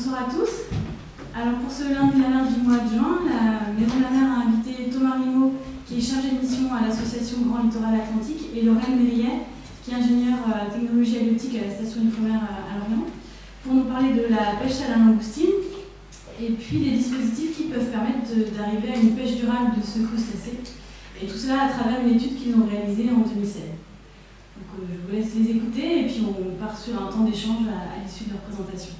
Bonsoir à tous. Alors pour ce lundi de la mer du mois de juin, la Maison de la Mer a invité Thomas Rimaud, qui est chargé de mission à l'association Grand Littoral Atlantique, et Lorraine Mérillet, qui est ingénieure technologie halieutique à la station Ifremer à Lorient, pour nous parler de la pêche à la langoustine et puis des dispositifs qui peuvent permettre d'arriver à une pêche durable de ce crustacé. Et tout cela à travers une étude qu'ils ont réalisée en 2016. Donc je vous laisse les écouter et puis on part sur un temps d'échange à l'issue de leur présentation.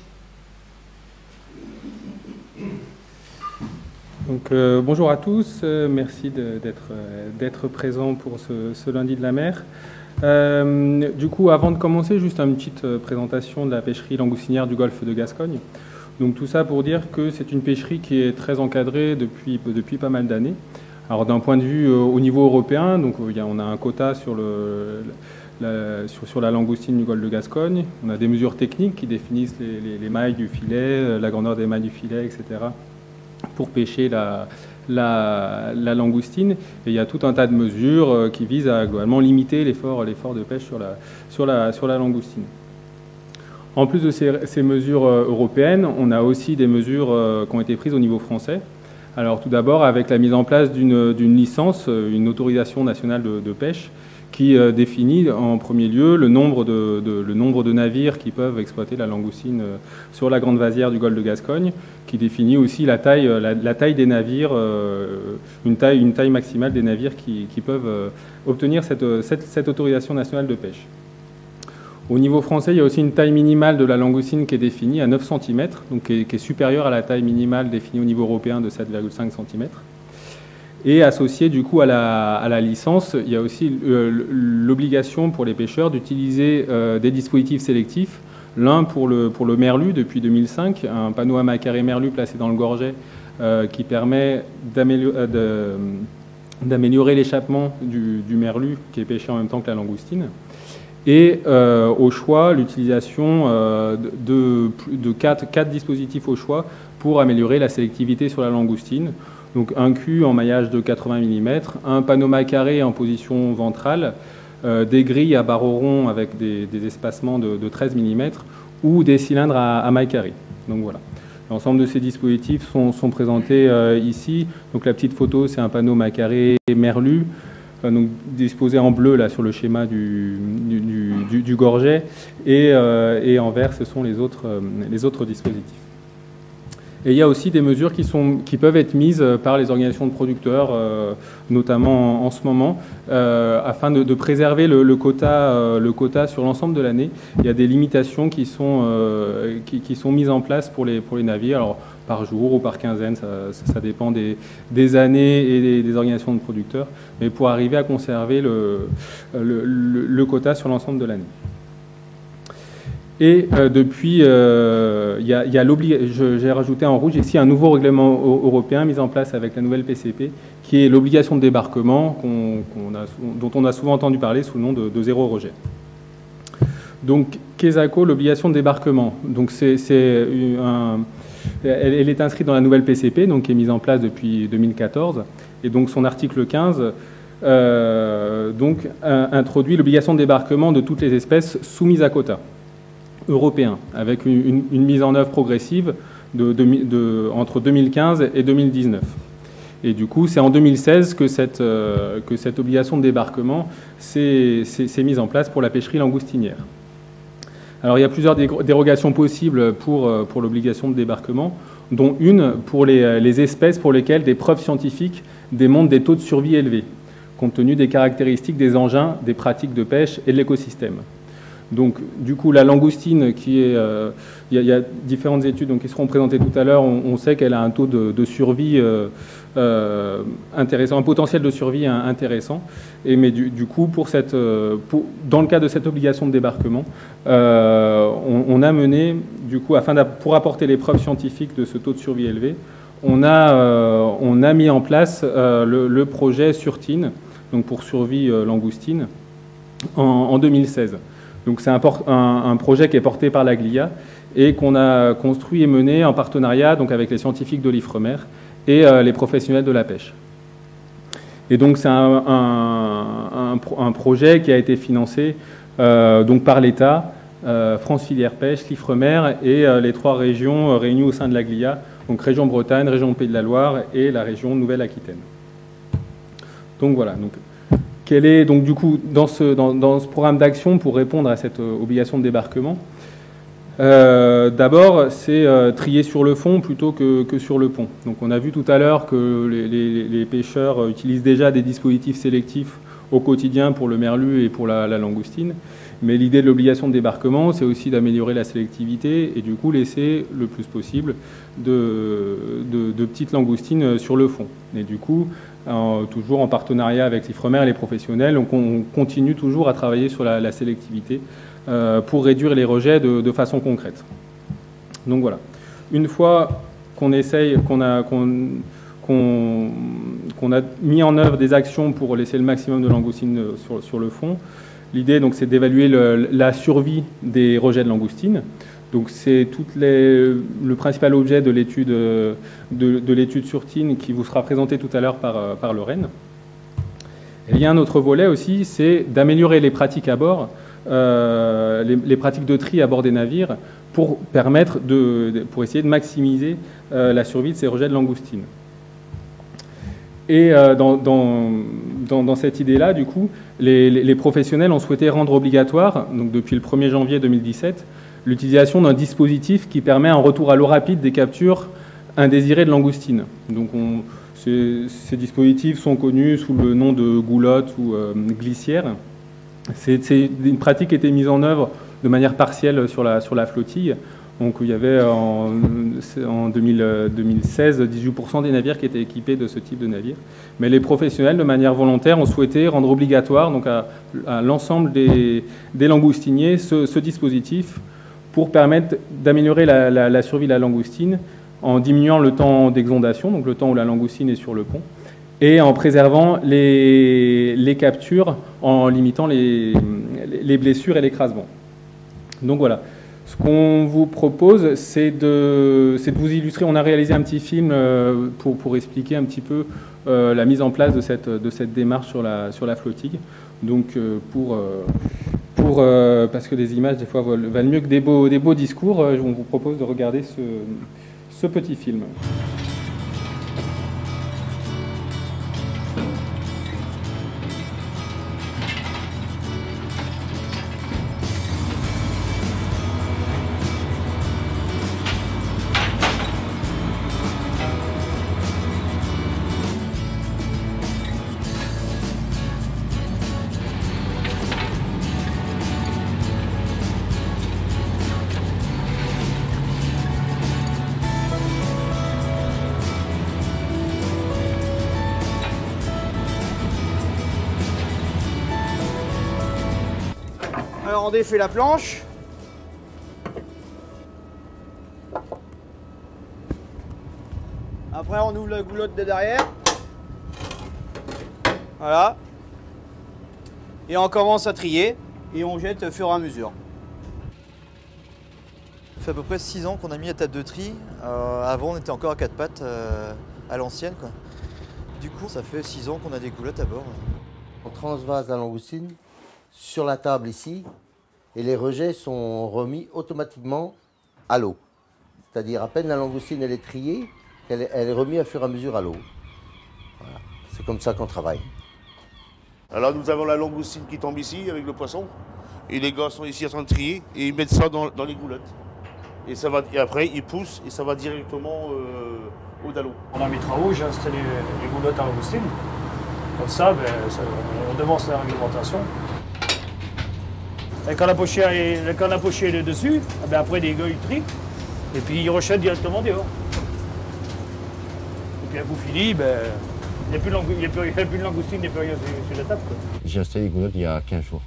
Donc, bonjour à tous, merci d'être présents pour ce lundi de la mer. Du coup, avant de commencer, juste une petite présentation de la pêcherie langoustinière du golfe de Gascogne. Donc tout ça pour dire que c'est une pêcherie qui est très encadrée depuis pas mal d'années. Alors d'un point de vue au niveau européen, donc on a un quota sur la langoustine du golfe de Gascogne. On a des mesures techniques qui définissent les mailles du filet, la grandeur des mailles du filet, etc. pour pêcher la langoustine. Et il y a tout un tas de mesures qui visent à globalement limiter l'effort de pêche sur la langoustine. En plus de ces mesures européennes, on a aussi des mesures qui ont été prises au niveau français. Alors tout d'abord avec la mise en place d'une licence, une autorisation nationale de pêche, qui définit en premier lieu le nombre de navires qui peuvent exploiter la langoustine sur la grande vasière du golfe de Gascogne, qui définit aussi la taille des navires, une taille maximale des navires qui peuvent obtenir cette autorisation nationale de pêche. Au niveau français, il y a aussi une taille minimale de la langoustine qui est définie à 9 cm, donc qui est supérieure à la taille minimale définie au niveau européen de 7,5 cm. Et associé du coup à la licence, il y a aussi l'obligation pour les pêcheurs d'utiliser des dispositifs sélectifs. L'un pour le merlu depuis 2005, un panneau à macaré merlu placé dans le gorget qui permet d'améliorer l'échappement du merlu qui est pêché en même temps que la langoustine. Et au choix, l'utilisation de 4 dispositifs au choix pour améliorer la sélectivité sur la langoustine. Donc un cul en maillage de 80 mm, un panneau macaré en position ventrale, des grilles à barreaux ronds avec des espacements de 13 mm ou des cylindres à maille carrée. Donc voilà. L'ensemble de ces dispositifs sont présentés ici. Donc la petite photo, c'est un panneau macaré merlu, donc disposé en bleu là sur le schéma du gorget, et en vert, ce sont les autres dispositifs. Et il y a aussi des mesures qui peuvent être mises par les organisations de producteurs, notamment en ce moment, afin de préserver le quota sur l'ensemble de l'année. Il y a des limitations qui sont mises en place pour les navires, alors par jour ou par quinzaine, ça dépend des années et des organisations de producteurs, mais pour arriver à conserver le quota sur l'ensemble de l'année. Et depuis, j'ai rajouté en rouge ici un nouveau règlement européen mis en place avec la nouvelle PCP, qui est l'obligation de débarquement dont on a souvent entendu parler sous le nom de zéro rejet. Donc, Quesaco, l'obligation de débarquement. Donc, elle est inscrite dans la nouvelle PCP, donc qui est mise en place depuis 2014, et donc son article 15 introduit l'obligation de débarquement de toutes les espèces soumises à quota européen, avec une mise en œuvre progressive entre 2015 et 2019. Et du coup, c'est en 2016 que cette obligation de débarquement s'est mise en place pour la pêcherie langoustinière. Alors, il y a plusieurs dérogations possibles pour l'obligation de débarquement, dont une pour les espèces pour lesquelles des preuves scientifiques démontrent des taux de survie élevés, compte tenu des caractéristiques des engins, des pratiques de pêche et de l'écosystème. Donc, du coup, la langoustine, il y a différentes études qui seront présentées tout à l'heure. On sait qu'elle a un taux de survie intéressant, un potentiel de survie intéressant. Mais du coup, dans le cadre de cette obligation de débarquement, on a mené, du coup, pour apporter les preuves scientifiques de ce taux de survie élevé, on a mis en place le projet Surtine, donc pour survie langoustine, en 2016. Donc c'est un projet qui est porté par la GLIA et qu'on a construit et mené en partenariat avec les scientifiques de l'Ifremer et les professionnels de la pêche. Et donc c'est un projet qui a été financé par l'État France Filière Pêche, l'Ifremer et les 3 régions réunies au sein de l'Aglia, donc région Bretagne, région Pays de la Loire et la région Nouvelle-Aquitaine. Donc voilà. Donc, quel est donc du coup dans ce programme d'action pour répondre à cette obligation de débarquement? D'abord, c'est trier sur le fond plutôt que sur le pont. Donc on a vu tout à l'heure que les pêcheurs utilisent déjà des dispositifs sélectifs au quotidien pour le merlu et pour la langoustine. Mais l'idée de l'obligation de débarquement, c'est aussi d'améliorer la sélectivité et du coup laisser le plus possible de petites langoustines sur le fond. Et du coup, toujours en partenariat avec l'Ifremer et les professionnels, on continue toujours à travailler sur la sélectivité pour réduire les rejets de façon concrète. Donc voilà. Une fois qu'on a mis en œuvre des actions pour laisser le maximum de langoustines sur le fond, l'idée donc c'est d'évaluer la survie des rejets de langoustines. Donc c'est le principal objet de l'étude sur TIN qui vous sera présenté tout à l'heure par Lorraine. Et il y a un autre volet aussi, c'est d'améliorer les pratiques à bord, les pratiques de tri à bord des navires pour essayer de maximiser la survie de ces rejets de langoustines. Et dans cette idée-là, du coup, les professionnels ont souhaité rendre obligatoire, donc depuis le 1er janvier 2017, l'utilisation d'un dispositif qui permet un retour à l'eau rapide des captures indésirées de langoustines. Donc ces dispositifs sont connus sous le nom de goulotte ou glissière. C'est une pratique qui a été mise en œuvre de manière partielle sur la flottille. Donc il y avait en 2016 18% des navires qui étaient équipés de ce type de navire. Mais les professionnels, de manière volontaire, ont souhaité rendre obligatoire donc à l'ensemble des langoustiniers ce dispositif pour permettre d'améliorer la survie de la langoustine en diminuant le temps d'exondation, donc le temps où la langoustine est sur le pont, et en préservant les captures, en limitant les blessures et l'écrasement. Donc voilà. Ce qu'on vous propose, c'est de vous illustrer. On a réalisé un petit film pour expliquer un petit peu la mise en place de cette démarche sur la flottille. Donc parce que des images des fois valent mieux que des beaux discours, on vous propose de regarder ce petit film. Alors on défait la planche. Après on ouvre la goulotte de derrière. Voilà. Et on commence à trier et on jette au fur et à mesure. Ça fait à peu près 6 ans qu'on a mis la table de tri. Avant on était encore à 4 pattes à l'ancienne, quoi. Du coup ça fait 6 ans qu'on a des goulottes à bord. On transvase la langoustine sur la table ici et les rejets sont remis automatiquement à l'eau. C'est-à-dire à peine la langoustine elle est triée, elle est remise au fur et à mesure à l'eau. Voilà. C'est comme ça qu'on travaille. Alors nous avons la langoustine qui tombe ici avec le poisson et les gars sont ici en train de trier et ils mettent ça dans les goulottes. Et après ils poussent et ça va directement au dallo. Pendant mes travaux, j'ai installé les goulottes à langoustine. Comme ça, on devance la réglementation. Et quand la pochette est dessus, après les gars ils trient et puis ils rejettent directement dehors. Et puis à bout fini, il n'y a plus de langoustine, il n'y a plus rien sur la table. J'ai installé les goulottes il y a 15 jours.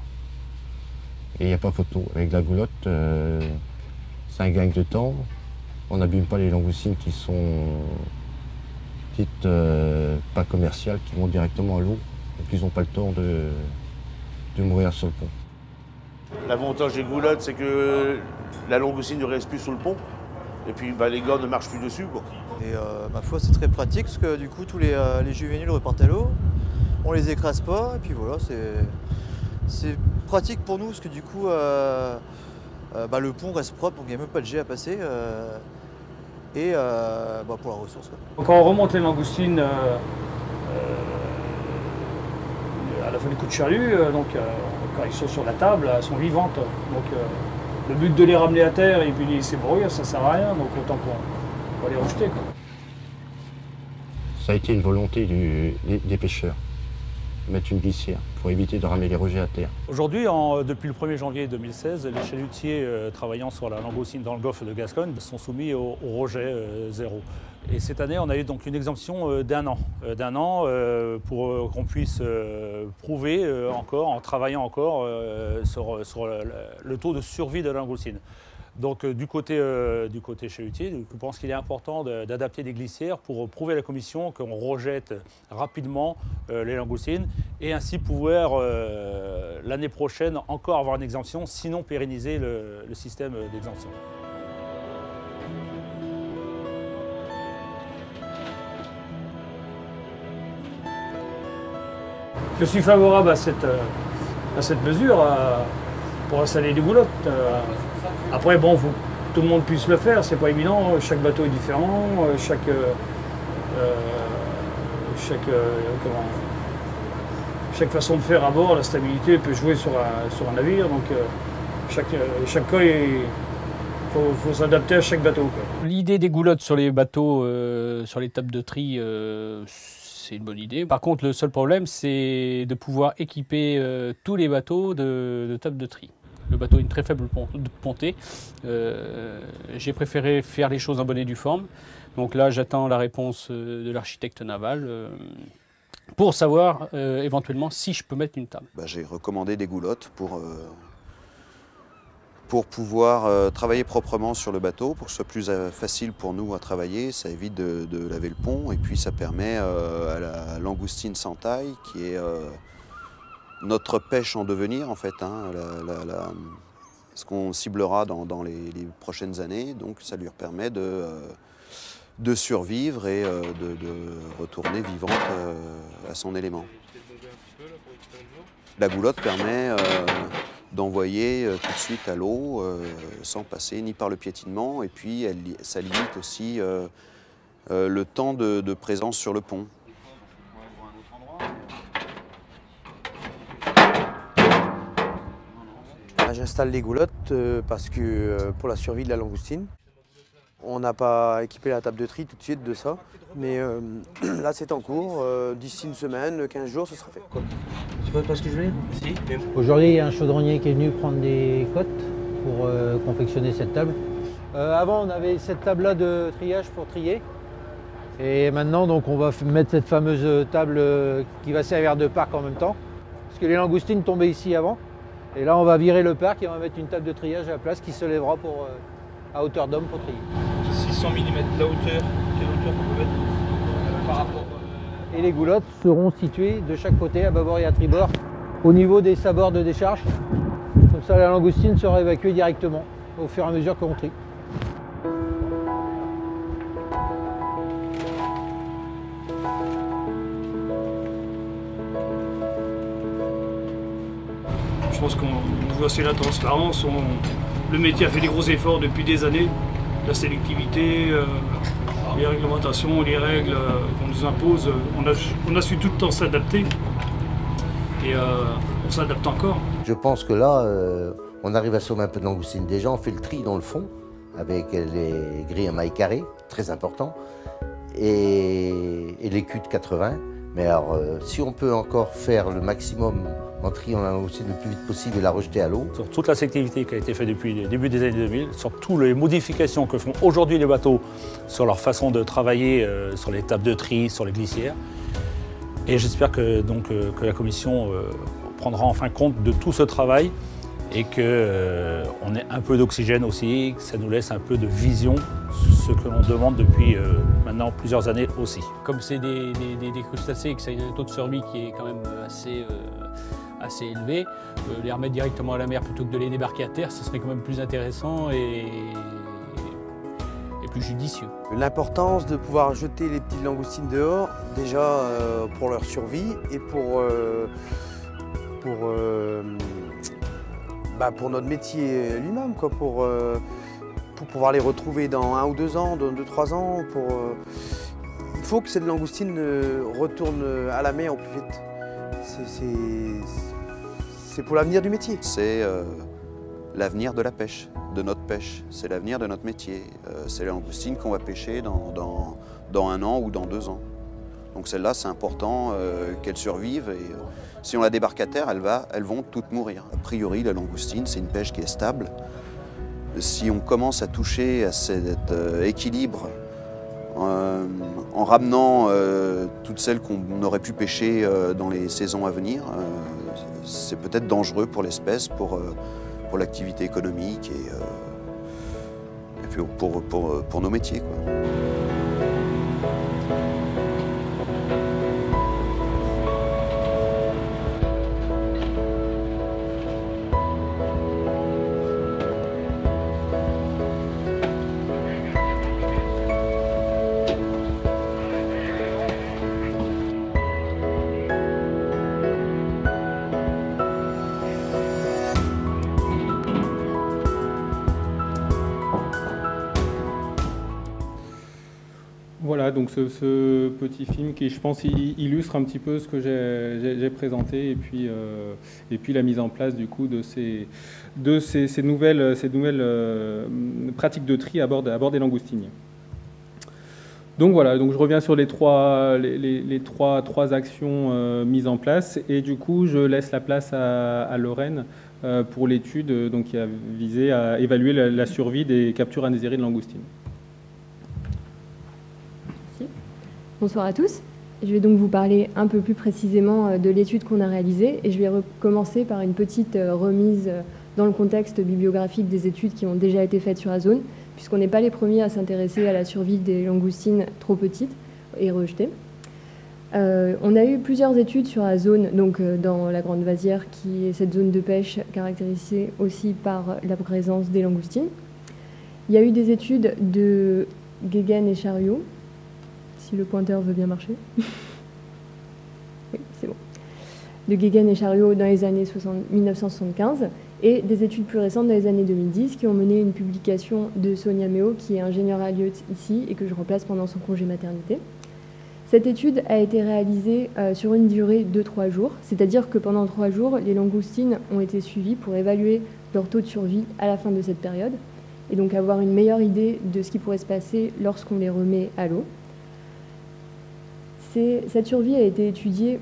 Et il n'y a pas photo. Avec la goulotte, c'est un gain de temps. On n'abîme pas les langoustines qui sont dites pas commerciales, qui vont directement à l'eau. Donc ils n'ont pas le temps de mourir sur le pont. L'avantage des goulottes, c'est que la langoustine ne reste plus sur le pont. Et puis les gars ne marchent plus dessus, quoi. Et ma foi c'est très pratique parce que du coup tous les juvéniles repartent à l'eau, on les écrase pas et puis voilà, c'est pratique pour nous parce que du coup le pont reste propre, donc il n'y a même pas de jet à passer. Et pour la ressource. Quoi. Quand on remonte les langoustines à la fin du coup de chalut, quand ils sont sur la table, elles sont vivantes. Donc le but de les ramener à terre et puis les laisser brûler, ça sert à rien, donc autant qu'on va les rejeter. Quoi. Ça a été une volonté des pêcheurs, mettre une glissière pour éviter de ramener les rejets à terre. Aujourd'hui, depuis le 1er janvier 2016, les chalutiers travaillant sur la langoustine dans le golfe de Gascogne sont soumis au rejet zéro. Et cette année, on a eu donc une exemption d'un an, pour qu'on puisse prouver encore, en travaillant encore sur le taux de survie de la langoustine. Donc du côté chalutier, je pense qu'il est important d'adapter des glissières pour prouver à la commission qu'on rejette rapidement les langoustines et ainsi pouvoir l'année prochaine encore avoir une exemption, sinon pérenniser le système d'exemption. Je suis favorable à cette mesure pour installer des goulottes. Après, bon, faut que tout le monde puisse le faire, c'est pas évident. Chaque bateau est différent, chaque façon de faire à bord, la stabilité peut jouer sur un navire. Donc chaque cas, il faut s'adapter à chaque bateau. L'idée des goulottes sur les bateaux, sur les tables de tri, c'est une bonne idée. Par contre, le seul problème, c'est de pouvoir équiper tous les bateaux de tables de tri. Le bateau a une très faible pontée. J'ai préféré faire les choses en bonne et due forme. Donc là, j'attends la réponse de l'architecte naval pour savoir éventuellement si je peux mettre une table. J'ai recommandé des goulottes pour pouvoir travailler proprement sur le bateau, pour que ce soit plus facile pour nous à travailler. Ça évite de laver le pont et puis ça permet à la langoustine sans taille, qui est notre pêche en devenir en fait, ce qu'on ciblera dans les prochaines années. Donc ça lui permet de survivre et de retourner vivante à son élément. La goulotte permet d'envoyer tout de suite à l'eau sans passer ni par le piétinement, et puis ça limite aussi le temps de présence sur le pont. J'installe les goulottes parce que pour la survie de la langoustine. On n'a pas équipé la table de tri tout de suite de ça, mais là c'est en cours. D'ici une semaine, 15 jours, ce sera fait. Tu vois pas ce que je veux dire? Si. Aujourd'hui, il y a un chaudronnier qui est venu prendre des cotes pour confectionner cette table. Avant, on avait cette table-là de triage pour trier. Et maintenant, donc, on va mettre cette fameuse table qui va servir de parc en même temps. Parce que les langoustines tombaient ici avant. Et là, on va virer le parc et on va mettre une table de triage à la place qui se lèvera à hauteur d'homme pour trier. 600 mm de la hauteur, quelle hauteur qu'on peut mettre par rapport. Et les goulottes seront situées de chaque côté, à bâbord et à tribord, au niveau des sabords de décharge. Comme ça, la langoustine sera évacuée directement au fur et à mesure qu'on trie. Je pense qu'on voit assez la transparence. Le métier a fait des gros efforts depuis des années. La sélectivité, les réglementations, les règles qu'on nous impose, on a su tout le temps s'adapter. Et on s'adapte encore. Je pense que là, on arrive à sauver un peu de langoustine. Déjà, on fait le tri dans le fond, avec les grilles à mailles carrées, très important, et les culs de 80. Mais alors, si on peut encore faire le maximum en triant la langoustine le plus vite possible et la rejeter à l'eau. Sur toute la sélectivité qui a été faite depuis le début des années 2000, sur toutes les modifications que font aujourd'hui les bateaux sur leur façon de travailler sur les tables de tri, sur les glissières. Et j'espère que la commission prendra enfin compte de tout ce travail et qu'on ait un peu d'oxygène aussi, que ça nous laisse un peu de vision, ce que l'on demande depuis maintenant plusieurs années aussi. Comme c'est des crustacés et que ça a un taux de survie qui est quand même assez élevé, les remettre directement à la mer plutôt que de les débarquer à terre, ce serait quand même plus intéressant et plus judicieux. L'importance de pouvoir jeter les petites langoustines dehors, déjà pour leur survie et pour Pour notre métier lui-même, quoi, pour pouvoir les retrouver dans 1 ou 2 ans, dans 2-3 ans. Il faut que cette langoustine retourne à la mer au plus vite. C'est pour l'avenir du métier. C'est l'avenir de la pêche, de notre pêche. C'est l'avenir de notre métier. C'est la langoustine qu'on va pêcher dans 1 an ou dans 2 ans. Donc celle-là, c'est important qu'elle survive. Et si on la débarque à terre, elles vont toutes mourir. A priori, la langoustine, c'est une pêche qui est stable. Si on commence à toucher à cet équilibre en ramenant toutes celles qu'on aurait pu pêcher dans les saisons à venir, c'est peut-être dangereux pour l'espèce, pour l'activité économique et puis pour nos métiers, quoi. Voilà, donc ce petit film qui, je pense, illustre un petit peu ce que j'ai présenté et puis la mise en place du coup de ces nouvelles pratiques de tri à bord des langoustines. Donc voilà, donc je reviens sur les trois actions mises en place et du coup je laisse la place à Lorraine pour l'étude qui a visé à évaluer la survie des captures indésirées de langoustines. Bonsoir à tous. Je vais donc vous parler un peu plus précisément de l'étude qu'on a réalisée et je vais commencer par une petite remise dans le contexte bibliographique des études qui ont déjà été faites sur Azone, puisqu'on n'est pas les premiers à s'intéresser à la survie des langoustines trop petites et rejetées. On a eu plusieurs études sur Azone, donc dans la Grande Vasière, qui est cette zone de pêche caractérisée aussi par la présence des langoustines. Il y a eu des études de Guéguen et Chariot, si le pointeur veut bien marcher. Oui, c'est bon. De Guéguen et Chariot dans les années 1975 et des études plus récentes dans les années 2010 qui ont mené une publication de Sonia Méo, qui est ingénieure à Lieuth ici et que je remplace pendant son congé maternité. Cette étude a été réalisée sur une durée de 3 jours, c'est-à-dire que pendant 3 jours, les langoustines ont été suivies pour évaluer leur taux de survie à la fin de cette période et donc avoir une meilleure idée de ce qui pourrait se passer lorsqu'on les remet à l'eau. Cette survie a été étudiée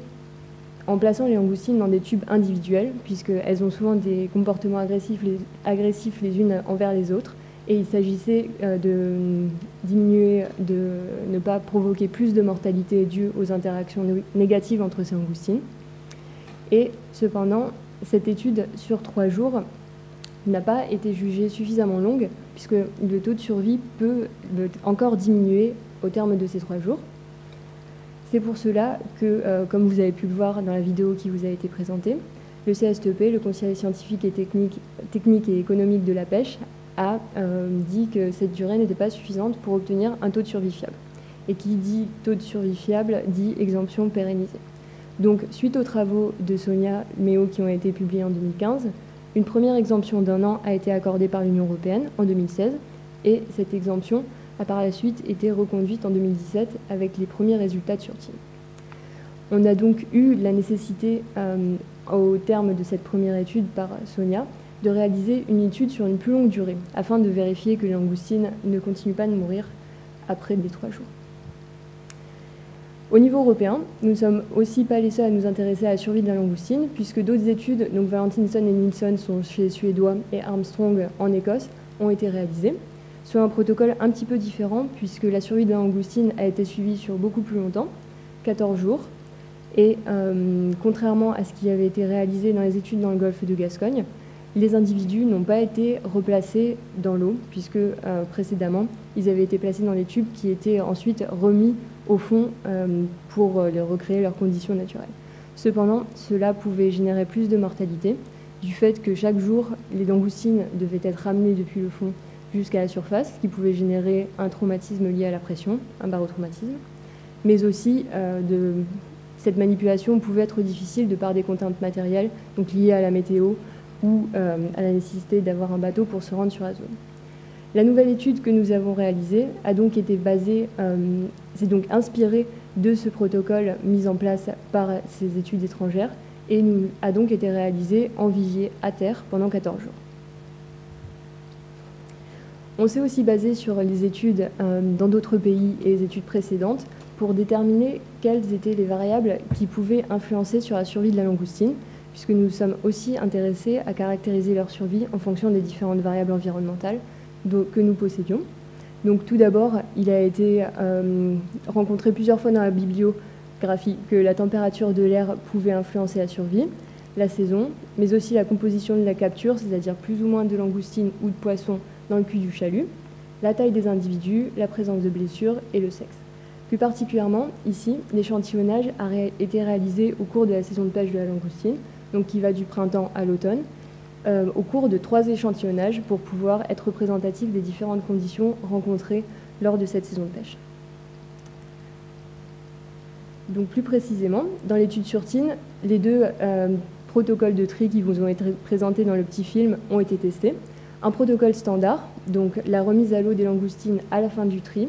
en plaçant les langoustines dans des tubes individuels, puisqu'elles ont souvent des comportements agressifs les unes envers les autres, et il s'agissait de diminuer, de ne pas provoquer plus de mortalité due aux interactions négatives entre ces langoustines. Et cependant, cette étude sur 3 jours n'a pas été jugée suffisamment longue, puisque le taux de survie peut encore diminuer au terme de ces 3 jours. C'est pour cela que, comme vous avez pu le voir dans la vidéo qui vous a été présentée, le CSTEP, le Conseil scientifique et technique et économique de la pêche, a dit que cette durée n'était pas suffisante pour obtenir un taux de survie fiable. Et qui dit taux de survie fiable dit exemption pérennisée. Donc, suite aux travaux de Sonia Méo qui ont été publiés en 2015, une première exemption d'1 an a été accordée par l'Union européenne en 2016, et cette exemption a par la suite été reconduite en 2017 avec les premiers résultats de survie. On a donc eu la nécessité, au terme de cette première étude par Sonia, de réaliser une étude sur une plus longue durée, afin de vérifier que les langoustines ne continuent pas de mourir après les 3 jours. Au niveau européen, nous ne sommes aussi pas les seuls à nous intéresser à la survie de la langoustine, puisque d'autres études, donc Valentinson et Nilsson sont chez les Suédois et Armstrong en Écosse, ont été réalisées, sur un protocole un petit peu différent, puisque la survie de la langoustine a été suivie sur beaucoup plus longtemps, 14 jours, et contrairement à ce qui avait été réalisé dans les études dans le golfe de Gascogne, les individus n'ont pas été replacés dans l'eau, puisque précédemment, ils avaient été placés dans les tubes qui étaient ensuite remis au fond pour les recréer leurs conditions naturelles. Cependant, cela pouvait générer plus de mortalité, du fait que chaque jour, les langoustines devaient être ramenées depuis le fond jusqu'à la surface, ce qui pouvait générer un traumatisme lié à la pression, un barotraumatisme, mais aussi cette manipulation pouvait être difficile de par des contraintes matérielles, donc liées à la météo ou à la nécessité d'avoir un bateau pour se rendre sur la zone. La nouvelle étude que nous avons réalisée a donc été basée, s'est donc inspirée de ce protocole mis en place par ces études étrangères et a donc été réalisée en vivier à terre pendant 14 jours. On s'est aussi basé sur les études dans d'autres pays et les études précédentes pour déterminer quelles étaient les variables qui pouvaient influencer sur la survie de la langoustine, puisque nous sommes aussi intéressés à caractériser leur survie en fonction des différentes variables environnementales que nous possédions. Donc tout d'abord, il a été rencontré plusieurs fois dans la bibliographie que la température de l'air pouvait influencer la survie, la saison, mais aussi la composition de la capture, c'est-à-dire plus ou moins de langoustines ou de poissons dans le cul du chalut, la taille des individus, la présence de blessures et le sexe. Plus particulièrement, ici, l'échantillonnage a été réalisé au cours de la saison de pêche de la langoustine, donc qui va du printemps à l'automne, au cours de 3 échantillonnages pour pouvoir être représentatif des différentes conditions rencontrées lors de cette saison de pêche. Donc plus précisément, dans l'étude sur Tine, les 2 protocoles de tri qui vous ont été présentés dans le petit film ont été testés. Un protocole standard, donc la remise à l'eau des langoustines à la fin du tri.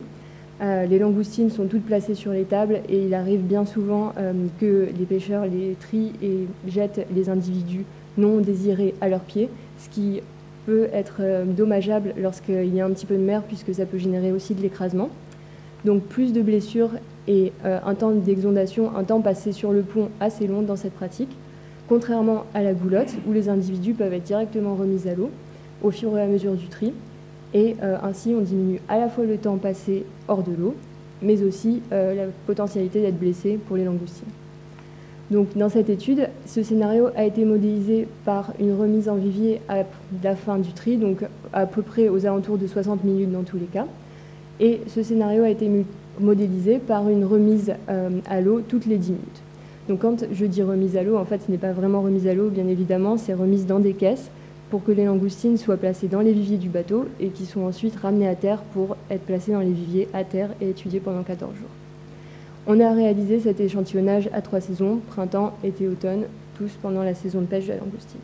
Les langoustines sont toutes placées sur les tables et il arrive bien souvent que les pêcheurs les trient et jettent les individus non désirés à leurs pieds, ce qui peut être dommageable lorsqu'il y a un petit peu de mer puisque ça peut générer aussi de l'écrasement. Donc plus de blessures et un temps d'exondation, un temps passé sur le pont assez long dans cette pratique, contrairement à la goulotte où les individus peuvent être directement remis à l'eau au fur et à mesure du tri. Et ainsi, on diminue à la fois le temps passé hors de l'eau, mais aussi la potentialité d'être blessé pour les langoustines. Donc, dans cette étude, ce scénario a été modélisé par une remise en vivier à la fin du tri, donc à peu près aux alentours de 60 minutes dans tous les cas. Et ce scénario a été modélisé par une remise à l'eau toutes les 10 minutes. Donc, quand je dis remise à l'eau, en fait, ce n'est pas vraiment remise à l'eau, bien évidemment, c'est remise dans des caisses pour que les langoustines soient placées dans les viviers du bateau et qui sont ensuite ramenées à terre pour être placées dans les viviers à terre et étudiées pendant 14 jours. On a réalisé cet échantillonnage à 3 saisons, printemps, été, automne, tous pendant la saison de pêche de la langoustine.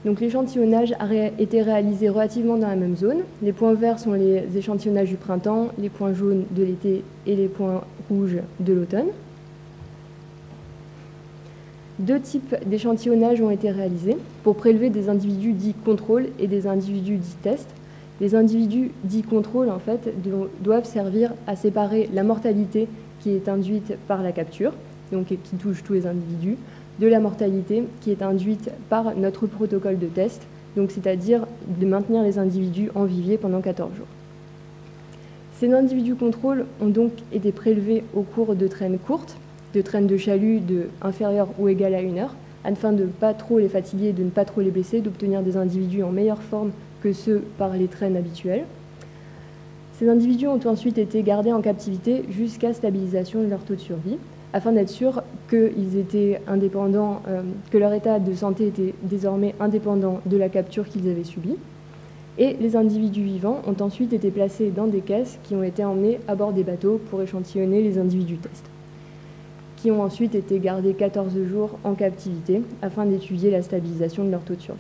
Donc l'échantillonnage a été réalisé relativement dans la même zone. Les points verts sont les échantillonnages du printemps, les points jaunes de l'été et les points rouges de l'automne. 2 types d'échantillonnage ont été réalisés pour prélever des individus dits contrôle et des individus dits test. Les individus dits contrôle, en fait, doivent servir à séparer la mortalité qui est induite par la capture, donc qui touche tous les individus, de la mortalité qui est induite par notre protocole de test, donc c'est-à-dire de maintenir les individus en vivier pendant 14 jours. Ces individus contrôle ont donc été prélevés au cours de traînes courtes, de traînes de chalut de inférieure ou égale à 1 heure, afin de ne pas trop les fatiguer, de ne pas trop les blesser, d'obtenir des individus en meilleure forme que ceux par les traînes habituelles. Ces individus ont ensuite été gardés en captivité jusqu'à stabilisation de leur taux de survie, afin d'être sûr qu'ils étaient indépendants, que leur état de santé était désormais indépendant de la capture qu'ils avaient subie. Et les individus vivants ont ensuite été placés dans des caisses qui ont été emmenés à bord des bateaux pour échantillonner les individus test, qui ont ensuite été gardés 14 jours en captivité afin d'étudier la stabilisation de leur taux de survie.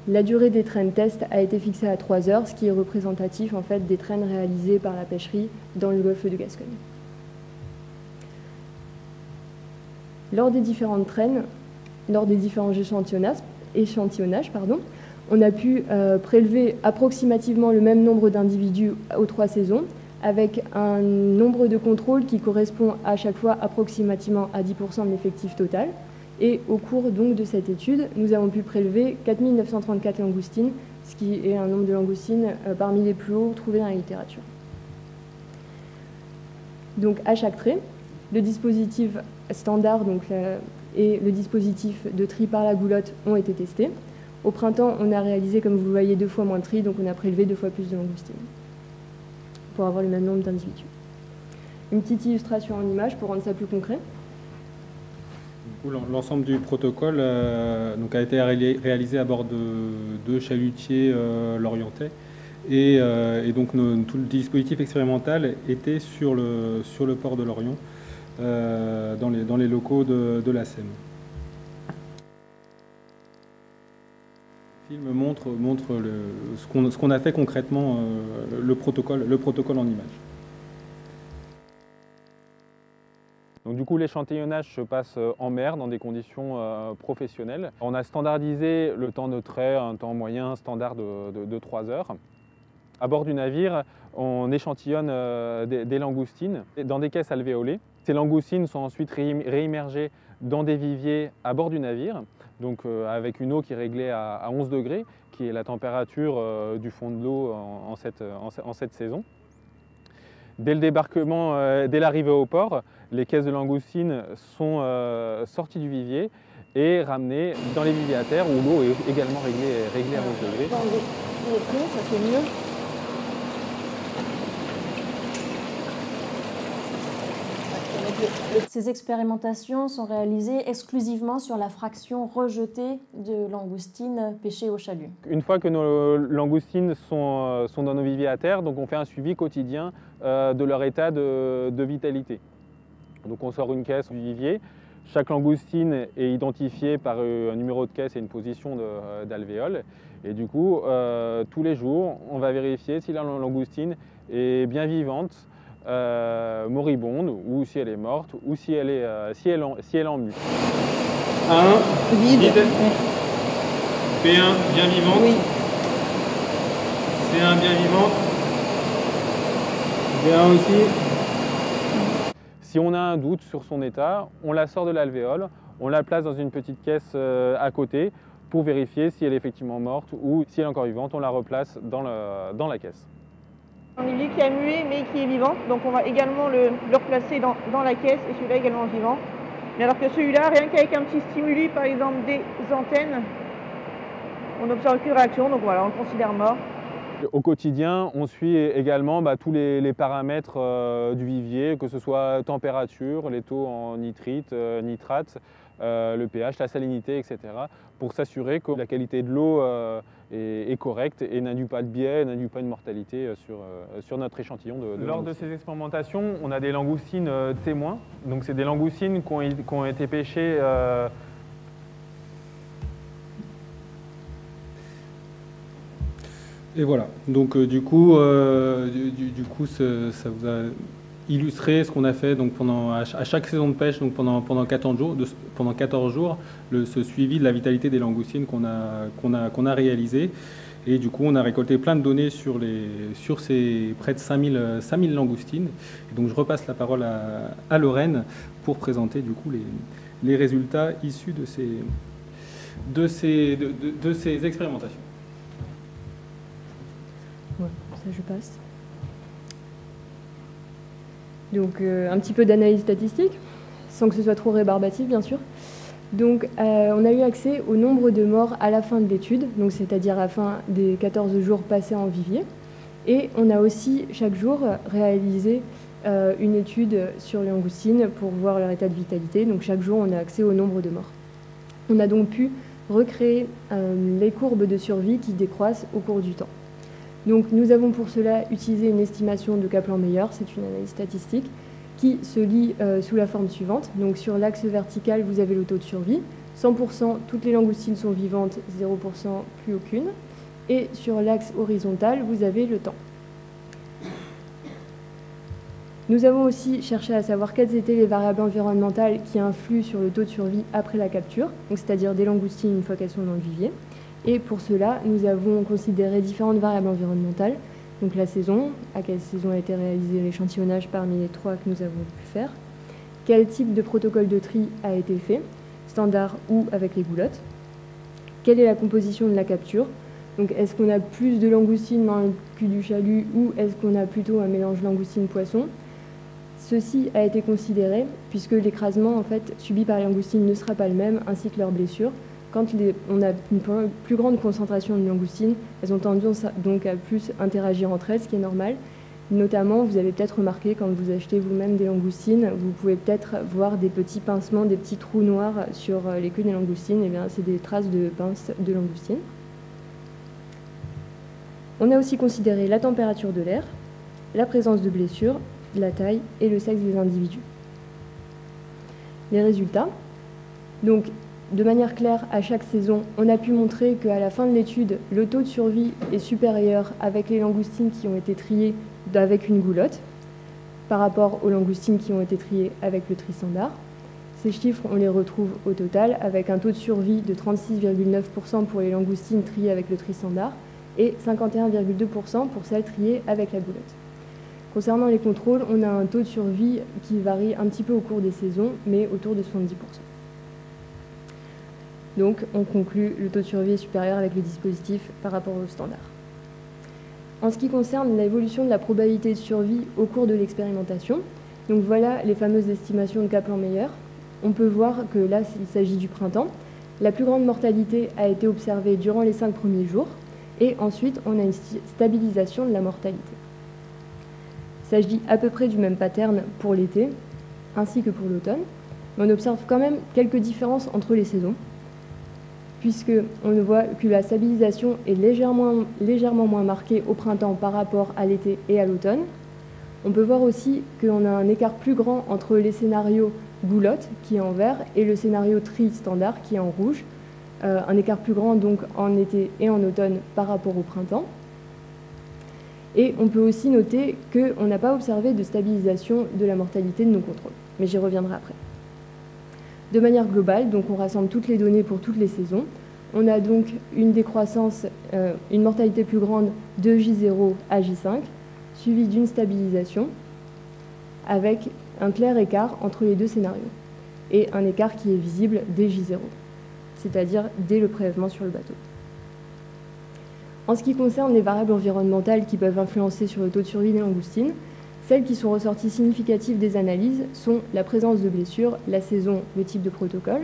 La durée des traînes test a été fixée à 3 heures, ce qui est représentatif en fait des traînes réalisées par la pêcherie dans le golfe de Gascogne. Lors des différentes traînes, lors des différents échantillonnages, on a pu prélever approximativement le même nombre d'individus aux 3 saisons, avec un nombre de contrôles qui correspond à chaque fois approximativement à 10% de l'effectif total. Et au cours donc de cette étude, nous avons pu prélever 4 934 langoustines, ce qui est un nombre de langoustines parmi les plus hauts trouvés dans la littérature. Donc à chaque trait, le dispositif standard et le dispositif de tri par la goulotte ont été testés. Au printemps, on a réalisé, comme vous le voyez, 2 fois moins de tri, donc on a prélevé 2 fois plus de langoustines pour avoir le même nombre d'individus. Une petite illustration en image pour rendre ça plus concret. L'ensemble du protocole donc a été réalisé à bord de 2 chalutiers lorientais et donc tout le dispositif expérimental était sur le port de Lorient, dans les locaux de la SEM. film montre ce qu'on a fait concrètement, le protocole en image. Donc du coup, l'échantillonnage se passe en mer dans des conditions professionnelles. On a standardisé le temps de trait, un temps moyen standard de 3 heures. À bord du navire, on échantillonne des langoustines dans des caisses alvéolées. Ces langoustines sont ensuite réimmergées dans des viviers à bord du navire, donc avec une eau qui est réglée à 11 degrés, qui est la température du fond de l'eau en cette saison. Dès le débarquement, dès l'arrivée au port, les caisses de langoustines sont sorties du vivier et ramenées dans les viviers à terre où l'eau est également réglée à 11 degrés. Ça fait mieux. Ces expérimentations sont réalisées exclusivement sur la fraction rejetée de langoustines pêchées au chalut. Une fois que nos langoustines sont dans nos viviers à terre, donc on fait un suivi quotidien de leur état de vitalité. Donc on sort une caisse du vivier. Chaque langoustine est identifiée par un numéro de caisse et une position d'alvéole. Et du coup, tous les jours, on va vérifier si la langoustine est bien vivante, moribonde, ou si elle est morte, ou si elle est en mue. 1, vide. P1, bien vivante. Oui. C1, bien vivante. B1 aussi. Si on a un doute sur son état, on la sort de l'alvéole, on la place dans une petite caisse à côté pour vérifier si elle est effectivement morte ou si elle est encore vivante, on la replace dans la caisse. Un olivier qui a mué mais qui est vivant, donc on va également le replacer dans la caisse et celui-là également vivant. Mais alors que celui-là, rien qu'avec un petit stimuli, par exemple des antennes, on n'observe aucune réaction, donc voilà, on le considère mort. Au quotidien, on suit également tous les paramètres du vivier, que ce soit température, les taux en nitrite, nitrate, le pH, la salinité, etc. pour s'assurer que la qualité de l'eau est correcte et n'induit pas de biais, n'induit pas une mortalité sur notre échantillon de Lors de ces expérimentations, on a des langoustines témoins. Donc c'est des langoustines qui ont été pêchées et voilà, donc du coup, ça vous a illustré ce qu'on a fait donc, à chaque saison de pêche, donc pendant 14 jours, ce suivi de la vitalité des langoustines qu'on a réalisé. Et du coup, on a récolté plein de données sur ces près de 5000 langoustines. Et donc je repasse la parole à Lorraine pour présenter du coup les résultats issus de ces expérimentations. Ouais, ça je passe. Donc un petit peu d'analyse statistique, sans que ce soit trop rébarbatif bien sûr. Donc on a eu accès au nombre de morts à la fin de l'étude, donc c'est-à-dire à la fin des 14 jours passés en vivier. Et on a aussi chaque jour réalisé une étude sur les langoustines pour voir leur état de vitalité. Donc chaque jour on a accès au nombre de morts. On a donc pu recréer les courbes de survie qui décroissent au cours du temps. Donc nous avons pour cela utilisé une estimation de Kaplan-Meier, c'est une analyse statistique, qui se lit sous la forme suivante. Donc sur l'axe vertical, vous avez le taux de survie. 100%, toutes les langoustines sont vivantes, 0%, plus aucune. Et sur l'axe horizontal, vous avez le temps. Nous avons aussi cherché à savoir quelles étaient les variables environnementales qui influent sur le taux de survie après la capture, c'est-à-dire des langoustines une fois qu'elles sont dans le vivier. Et pour cela, nous avons considéré différentes variables environnementales. Donc la saison, à quelle saison a été réalisé l'échantillonnage parmi les 3 que nous avons pu faire. Quel type de protocole de tri a été fait, standard ou avec les goulottes. Quelle est la composition de la capture. Donc est-ce qu'on a plus de langoustines dans le cul du chalut ou est-ce qu'on a plutôt un mélange langoustine-poisson. Ceci a été considéré puisque l'écrasement en fait, subi par les langoustines ne sera pas le même, ainsi que leurs blessures. Quand on a une plus grande concentration de langoustines, elles ont tendance donc à plus interagir entre elles, ce qui est normal. Notamment, vous avez peut-être remarqué quand vous achetez vous-même des langoustines, vous pouvez peut-être voir des petits pincements, des petits trous noirs sur les queues des langoustines. Eh bien, c'est des traces de pinces de langoustines. On a aussi considéré la température de l'air, la présence de blessures, la taille et le sexe des individus. Les résultats. Donc, de manière claire à chaque saison, on a pu montrer qu'à la fin de l'étude, le taux de survie est supérieur avec les langoustines qui ont été triées avec une goulotte par rapport aux langoustines qui ont été triées avec le tri standard. Ces chiffres, on les retrouve au total avec un taux de survie de 36,9% pour les langoustines triées avec le tri standard et 51,2% pour celles triées avec la goulotte. Concernant les contrôles, on a un taux de survie qui varie un petit peu au cours des saisons, mais autour de 70%. Donc, on conclut le taux de survie est supérieur avec le dispositif par rapport au standard. En ce qui concerne l'évolution de la probabilité de survie au cours de l'expérimentation, donc voilà les fameuses estimations de Kaplan-Meier. On peut voir que là, il s'agit du printemps. La plus grande mortalité a été observée durant les 5 premiers jours, et ensuite, on a une stabilisation de la mortalité. Il s'agit à peu près du même pattern pour l'été, ainsi que pour l'automne, mais on observe quand même quelques différences entre les saisons, puisqu'on voit que la stabilisation est légèrement moins marquée au printemps par rapport à l'été et à l'automne. On peut voir aussi qu'on a un écart plus grand entre les scénarios goulotte, qui est en vert, et le scénario tri standard, qui est en rouge. Un écart plus grand donc en été et en automne par rapport au printemps. Et on peut aussi noter qu'on n'a pas observé de stabilisation de la mortalité de nos contrôles, mais j'y reviendrai après. De manière globale, donc on rassemble toutes les données pour toutes les saisons. On a donc une décroissance, une mortalité plus grande de J0 à J5, suivie d'une stabilisation, avec un clair écart entre les deux scénarios, et un écart qui est visible dès J0, c'est-à-dire dès le prélèvement sur le bateau. En ce qui concerne les variables environnementales qui peuvent influencer sur le taux de survie des langoustines, celles qui sont ressorties significatives des analyses sont la présence de blessures, la saison, le type de protocole,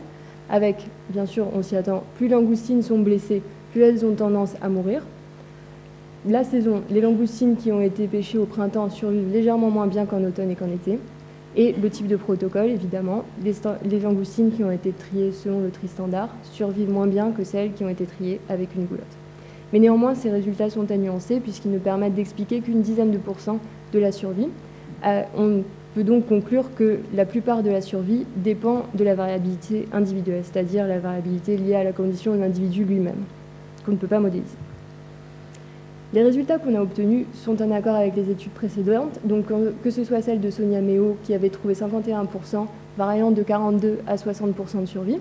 avec, bien sûr, on s'y attend, plus les langoustines sont blessées, plus elles ont tendance à mourir. La saison, les langoustines qui ont été pêchées au printemps survivent légèrement moins bien qu'en automne et qu'en été. Et le type de protocole, évidemment, les langoustines qui ont été triées selon le tri standard survivent moins bien que celles qui ont été triées avec une goulotte. Mais néanmoins, ces résultats sont à nuancer puisqu'ils ne permettent d'expliquer qu'une dizaine de % de la survie. On peut donc conclure que la plupart de la survie dépend de la variabilité individuelle, c'est-à-dire la variabilité liée à la condition de l'individu lui-même, qu'on ne peut pas modéliser. Les résultats qu'on a obtenus sont en accord avec les études précédentes, donc que ce soit celle de Sonia Méo qui avait trouvé 51%, variant de 42 à 60% de survie,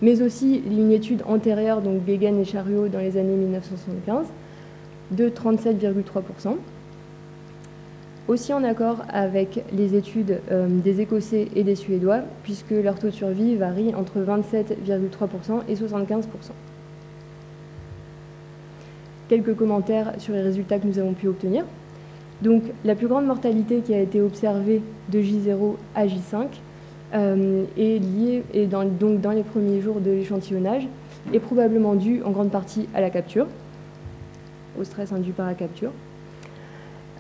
mais aussi une étude antérieure, donc Guéguen et Chariot dans les années 1975, de 37,3%. Aussi en accord avec les études des Écossais et des Suédois, puisque leur taux de survie varie entre 27,3% et 75%. Quelques commentaires sur les résultats que nous avons pu obtenir. Donc, la plus grande mortalité qui a été observée de J0 à J5 est liée, donc dans les premiers jours de l'échantillonnage, est probablement due en grande partie à la capture, au stress induit par la capture.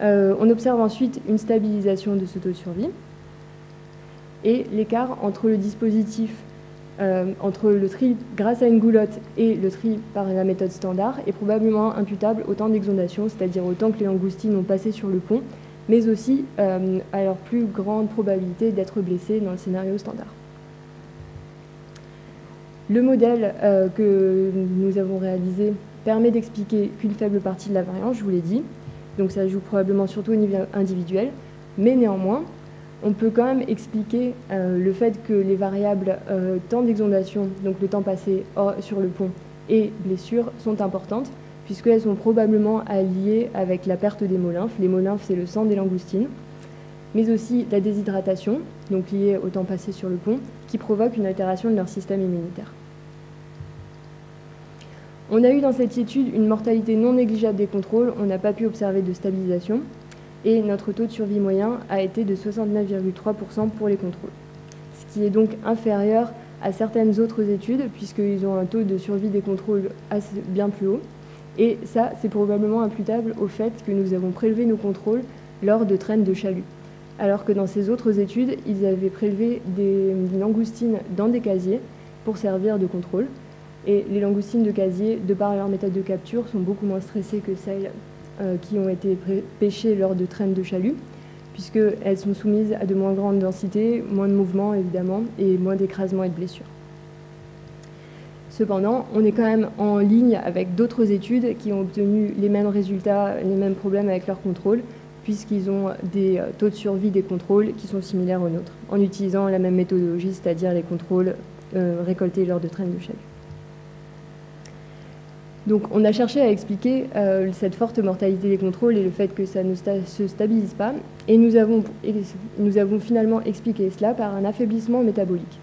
On observe ensuite une stabilisation de ce taux de survie et l'écart entre le dispositif, entre le tri grâce à une goulotte et le tri par la méthode standard est probablement imputable au temps d'exondation, c'est-à-dire au temps que les langoustines ont passé sur le pont, mais aussi à leur plus grande probabilité d'être blessées dans le scénario standard. Le modèle que nous avons réalisé permet d'expliquer qu'une faible partie de la variance, je vous l'ai dit, donc ça joue probablement surtout au niveau individuel, mais néanmoins, on peut quand même expliquer le fait que les variables temps d'exondation, donc le temps passé sur le pont, et blessures sont importantes, puisqu'elles sont probablement liées avec la perte d'hémolymphes. L'hémolymphe, c'est le sang des langoustines, mais aussi la déshydratation, donc liée au temps passé sur le pont, qui provoque une altération de leur système immunitaire. On a eu dans cette étude une mortalité non négligeable des contrôles, on n'a pas pu observer de stabilisation, et notre taux de survie moyen a été de 69,3% pour les contrôles, ce qui est donc inférieur à certaines autres études, puisqu'ils ont un taux de survie des contrôles bien plus haut, et ça, c'est probablement imputable au fait que nous avons prélevé nos contrôles lors de traînes de chalut, alors que dans ces autres études, ils avaient prélevé des langoustines dans des casiers pour servir de contrôle. Et les langoustines de casier, de par leur méthode de capture, sont beaucoup moins stressées que celles qui ont été pêchées lors de traînes de chalut, puisqu'elles sont soumises à de moins grandes densités, moins de mouvements évidemment, et moins d'écrasement et de blessures. Cependant, on est quand même en ligne avec d'autres études qui ont obtenu les mêmes résultats, les mêmes problèmes avec leur contrôle, puisqu'ils ont des taux de survie des contrôles qui sont similaires aux nôtres, en utilisant la même méthodologie, c'est-à-dire les contrôles récoltés lors de traînes de chèvres. Donc on a cherché à expliquer cette forte mortalité des contrôles et le fait que ça ne se stabilise pas, et nous avons finalement expliqué cela par un affaiblissement métabolique,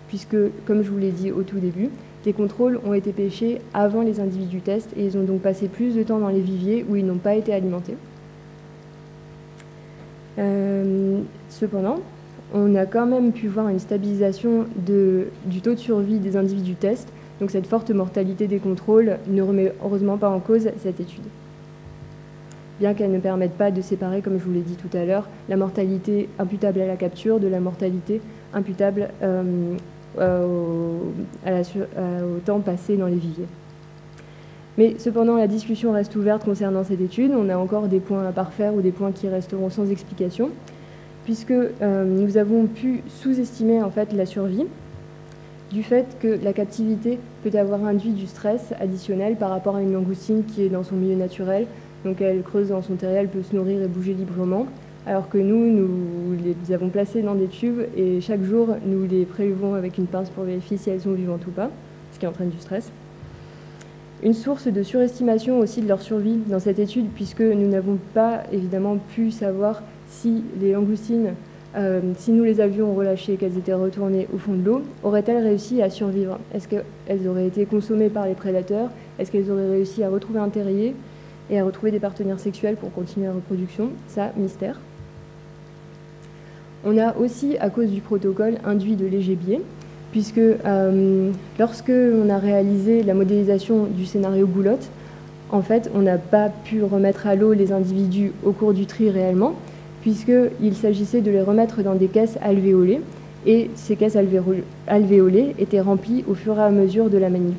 puisque, comme je vous l'ai dit au tout début, les contrôles ont été pêchés avant les individus tests et ils ont donc passé plus de temps dans les viviers où ils n'ont pas été alimentés. Cependant, on a quand même pu voir une stabilisation du taux de survie des individus tests, donc cette forte mortalité des contrôles ne remet heureusement pas en cause cette étude. Bien qu'elle ne permette pas de séparer, comme je vous l'ai dit tout à l'heure, la mortalité imputable à la capture de la mortalité imputable au temps passé dans les viviers. Mais cependant, la discussion reste ouverte concernant cette étude. On a encore des points à parfaire ou des points qui resteront sans explication, puisque nous avons pu sous-estimer en fait la survie, du fait que la captivité peut avoir induit du stress additionnel par rapport à une langoustine qui est dans son milieu naturel. Donc elle creuse dans son terrier, elle peut se nourrir et bouger librement, alors que nous les avons placées dans des tubes et chaque jour, nous les prélevons avec une pince pour vérifier si elles sont vivantes ou pas, ce qui entraîne du stress. Une source de surestimation aussi de leur survie dans cette étude, puisque nous n'avons pas évidemment pu savoir si les langoustines, si nous les avions relâchées, qu'elles étaient retournées au fond de l'eau, auraient-elles réussi à survivre? Est-ce qu'elles auraient été consommées par les prédateurs? Est-ce qu'elles auraient réussi à retrouver un terrier et à retrouver des partenaires sexuels pour continuer la reproduction? Ça, mystère. On a aussi, à cause du protocole, induit de légers biais, puisque lorsque on a réalisé la modélisation du scénario Goulotte, en fait, on n'a pas pu remettre à l'eau les individus au cours du tri réellement, puisqu'il s'agissait de les remettre dans des caisses alvéolées, et ces caisses alvéolées étaient remplies au fur et à mesure de la manip.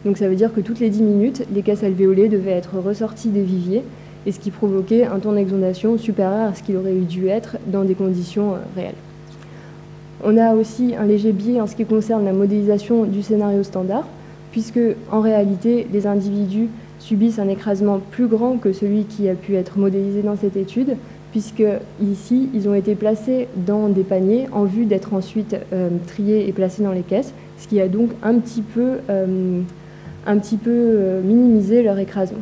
Donc ça veut dire que toutes les 10 minutes, les caisses alvéolées devaient être ressorties des viviers, et ce qui provoquait un temps d'exondation supérieur à ce qu'il aurait dû être dans des conditions réelles. On a aussi un léger biais en ce qui concerne la modélisation du scénario standard, puisque en réalité, les individus subissent un écrasement plus grand que celui qui a pu être modélisé dans cette étude, puisque ici, ils ont été placés dans des paniers en vue d'être ensuite triés et placés dans les caisses, ce qui a donc un petit peu minimisé leur écrasement.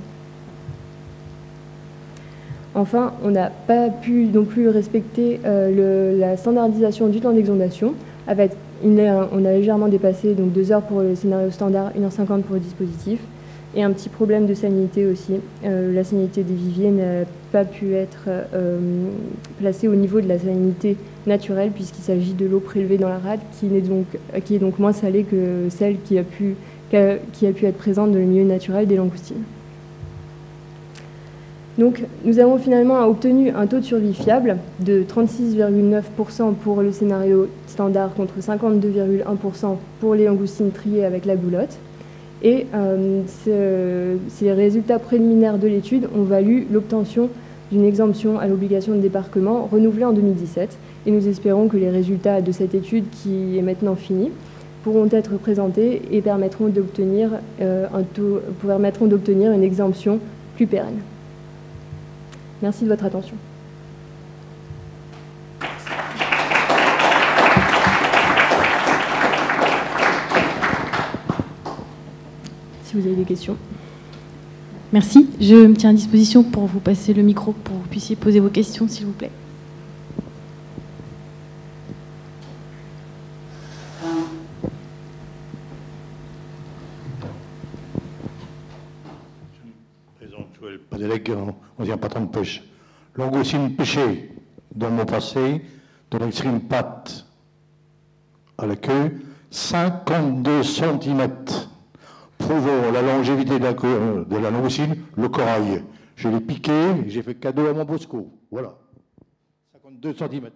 Enfin, on n'a pas pu non plus respecter la standardisation du temps d'exondation. On a légèrement dépassé, donc 2 heures pour le scénario standard, 1h50 pour le dispositif. Et un petit problème de salinité aussi. La salinité des viviers n'a pas pu être placée au niveau de la salinité naturelle, puisqu'il s'agit de l'eau prélevée dans la rade, qui est donc moins salée que celle qui a pu être présente dans le milieu naturel des langoustines. Donc, nous avons finalement obtenu un taux de survie fiable de 36,9% pour le scénario standard contre 52,1% pour les langoustines triées avec la Goulotte. Et ces résultats préliminaires de l'étude ont valu l'obtention d'une exemption à l'obligation de débarquement renouvelée en 2017. Et nous espérons que les résultats de cette étude, qui est maintenant finie, pourront être présentés et permettront d'obtenir une exemption plus pérenne. Merci de votre attention. Si vous avez des questions. Merci. Je me tiens à disposition pour vous passer le micro pour que vous puissiez poser vos questions, s'il vous plaît. On dit un patron de pêche. Langoustine pêchée dans mon passé, dans l'extrême patte à la queue, 52 cm, prouvant la longévité de la langoustine, le corail. Je l'ai piqué et j'ai fait cadeau à mon Bosco. Voilà. 52 cm.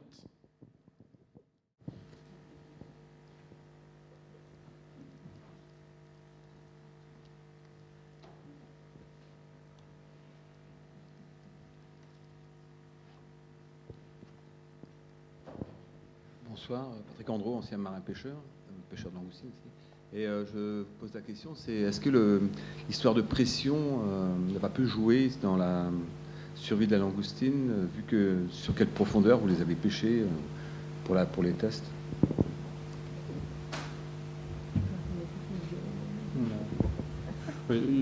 Bonsoir, Patrick Andreau, ancien marin pêcheur de langoustine ici. Et je pose la question, c'est est-ce que l'histoire de pression n'a pas pu jouer dans la survie de la langoustine, vu que sur quelle profondeur vous les avez pêchés pour les tests?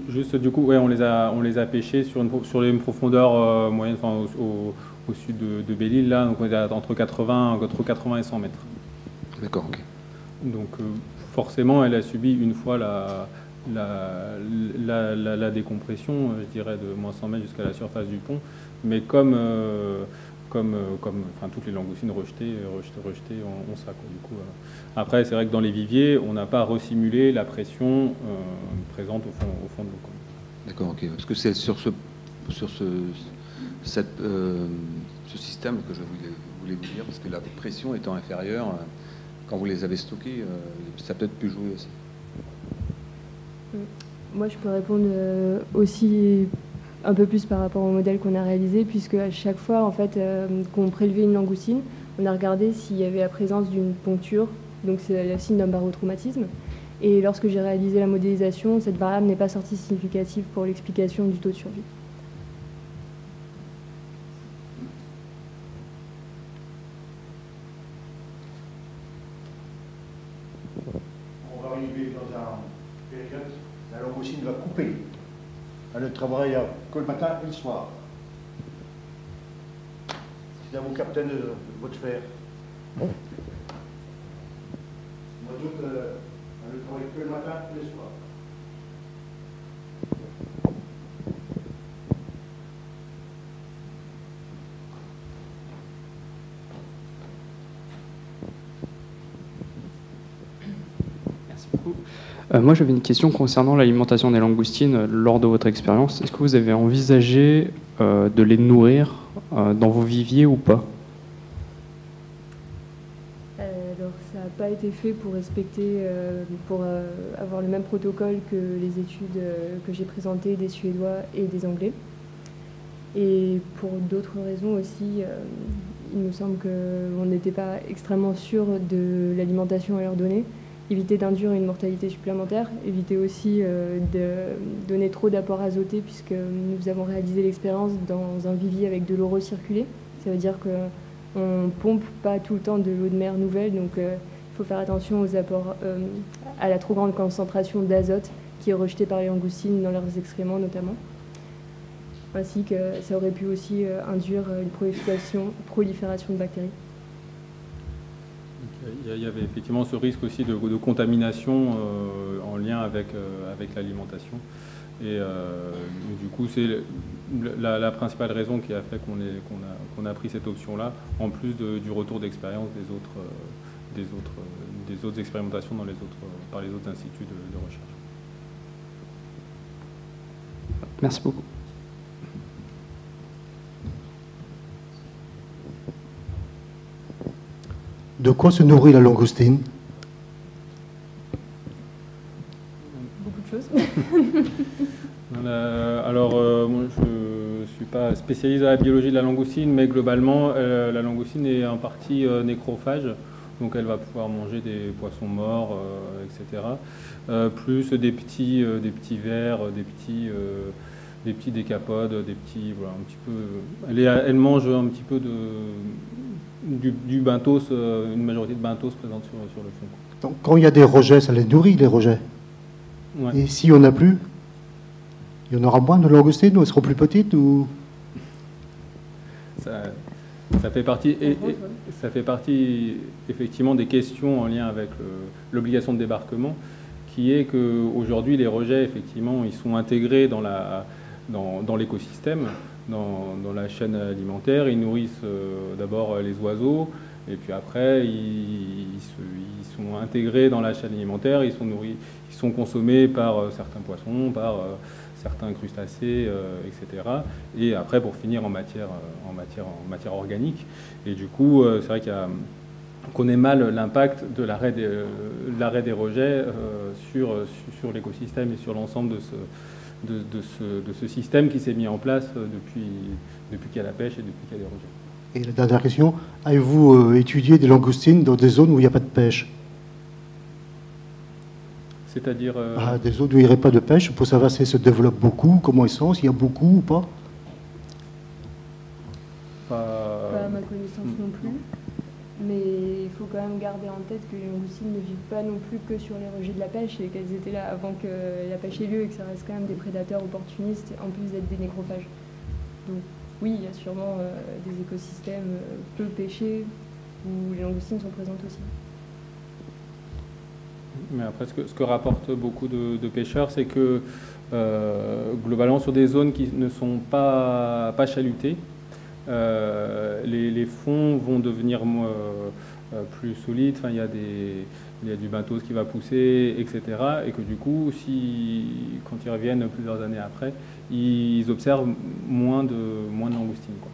Juste du coup, ouais, on les a pêchés sur une profondeur moyenne, enfin, au sud de Belle-Île, là, donc on est entre 80 et 100 mètres. D'accord, ok. Donc forcément, elle a subi une fois la décompression, je dirais, de moins 100 mètres jusqu'à la surface du pont, mais comme enfin, toutes les langoustines rejetées ont ça, quoi, du coup. Après, c'est vrai que dans les viviers, on n'a pas resimulé la pression présente au fond de l'eau. D'accord, ok. Parce que c'est sur ce système que je voulais vous dire, parce que la pression étant inférieure, quand vous les avez stockés, ça a peut-être pu jouer aussi. Moi, je peux répondre aussi un peu plus par rapport au modèle qu'on a réalisé, puisque à chaque fois, en fait, qu'on prélevait une langoustine, on a regardé s'il y avait la présence d'une poncture, donc c'est le signe d'un barotraumatisme. Et lorsque j'ai réalisé la modélisation, cette variable n'est pas sortie significative pour l'explication du taux de survie. On va arriver dans un période, la langoustine va couper. Elle ne travaillera que le matin et le soir. C'est à vous, capitaine, de votre faire. Au mois d'août, elle ne travaille que le matin et le soir. Merci beaucoup. Moi, j'avais une question concernant l'alimentation des langoustines lors de votre expérience. Est-ce que vous avez envisagé de les nourrir dans vos viviers ou pas? Alors, ça n'a pas été fait pour respecter, pour avoir le même protocole que les études que j'ai présentées des Suédois et des Anglais. Et pour d'autres raisons aussi, il me semble qu'on n'était pas extrêmement sûr de l'alimentation à leur donner. Éviter d'induire une mortalité supplémentaire, éviter aussi de donner trop d'apport azoté, puisque nous avons réalisé l'expérience dans un vivier avec de l'eau recirculée. Ça veut dire qu'on ne pompe pas tout le temps de l'eau de mer nouvelle, donc il faut faire attention aux apports, à la trop grande concentration d'azote qui est rejetée par les langoustines dans leurs excréments notamment. Ainsi que ça aurait pu aussi induire une prolifération de bactéries. Il y avait effectivement ce risque aussi de contamination en lien avec l'alimentation. Et du coup, c'est la principale raison qui a fait qu'on a pris cette option-là, en plus du retour d'expérience des autres expérimentations par les autres instituts de recherche. Merci beaucoup. De quoi se nourrit la langoustine? Beaucoup de choses. Moi, je ne suis pas spécialiste dans la biologie de la langoustine, mais globalement, la langoustine est en partie nécrophage, donc elle va pouvoir manger des poissons morts, etc. Plus des petits vers, des petits décapodes, voilà, un petit peu. Elle mange un petit peu du benthos, une majorité de benthos présente sur le fond. Donc, quand il y a des rejets, ça les nourrit, les rejets. Ouais. Et s'il n'y en a plus, il y en aura moins de langoustines ou elles seront plus petites ou... Ça fait partie effectivement des questions en lien avec l'obligation de débarquement, qui est qu'aujourd'hui les rejets, effectivement, ils sont intégrés dans l'écosystème, dans la chaîne alimentaire. Ils nourrissent d'abord les oiseaux, et puis après ils sont intégrés dans la chaîne alimentaire, ils sont consommés par certains poissons, par certains crustacés, etc. Et après, pour finir, en matière organique. Et du coup, c'est vrai qu'on connaît mal l'impact de l'arrêt des rejets sur l'écosystème et sur l'ensemble de ce système qui s'est mis en place depuis qu'il y a la pêche et depuis qu'il y a des rejets. Et la dernière question, avez-vous étudié des langoustines dans des zones où il n'y a pas de pêche? C'est-à-dire des zones où il n'y aurait pas de pêche, pour savoir si elles se développent beaucoup, comment elles sont, s'il y a beaucoup ou pas. Pas à ma connaissance non plus. Mais il faut quand même garder en tête que les langoustines ne vivent pas non plus que sur les rejets de la pêche et qu'elles étaient là avant que la pêche ait lieu et que ça reste quand même des prédateurs opportunistes en plus d'être des nécrophages. Donc oui, il y a sûrement des écosystèmes peu pêchés où les langoustines sont présentes aussi. Mais après, ce que rapportent beaucoup de pêcheurs, c'est que globalement sur des zones qui ne sont pas chalutées, les fonds vont devenir plus solides, enfin, il y a du benthos qui va pousser, etc. Et que du coup, quand ils reviennent plusieurs années après, ils observent moins de langoustines, quoi.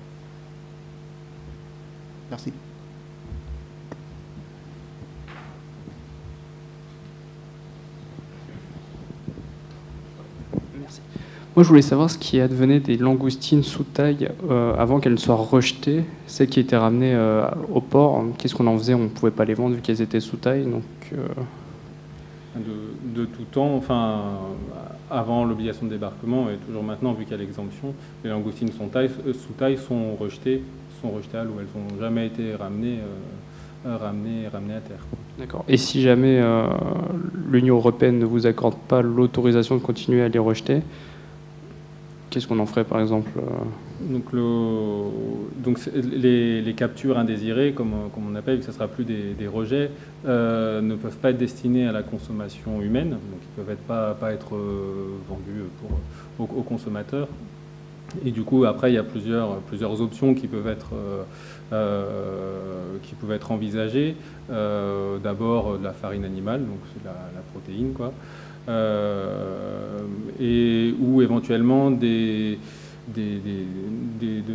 Merci. Moi, je voulais savoir ce qui advenait des langoustines sous taille avant qu'elles ne soient rejetées, celles qui étaient ramenées au port. Qu'est-ce qu'on en faisait? On ne pouvait pas les vendre vu qu'elles étaient sous taille. Donc, de tout temps, enfin, avant l'obligation de débarquement et toujours maintenant, vu qu'il y a l'exemption, les langoustines sous taille sont rejetées à l'eau. Elles n'ont jamais été ramenées à terre. D'accord. Et si jamais l'Union européenne ne vous accorde pas l'autorisation de continuer à les rejeter, qu'est-ce qu'on en ferait par exemple? Donc les captures indésirées, comme on appelle, que ce ne sera plus des rejets, ne peuvent pas être destinés à la consommation humaine, donc ils ne peuvent pas être vendus aux consommateurs. Et du coup, après, il y a plusieurs options qui peuvent être envisagées. D'abord, de la farine animale, donc c'est la protéine, quoi. Ou éventuellement de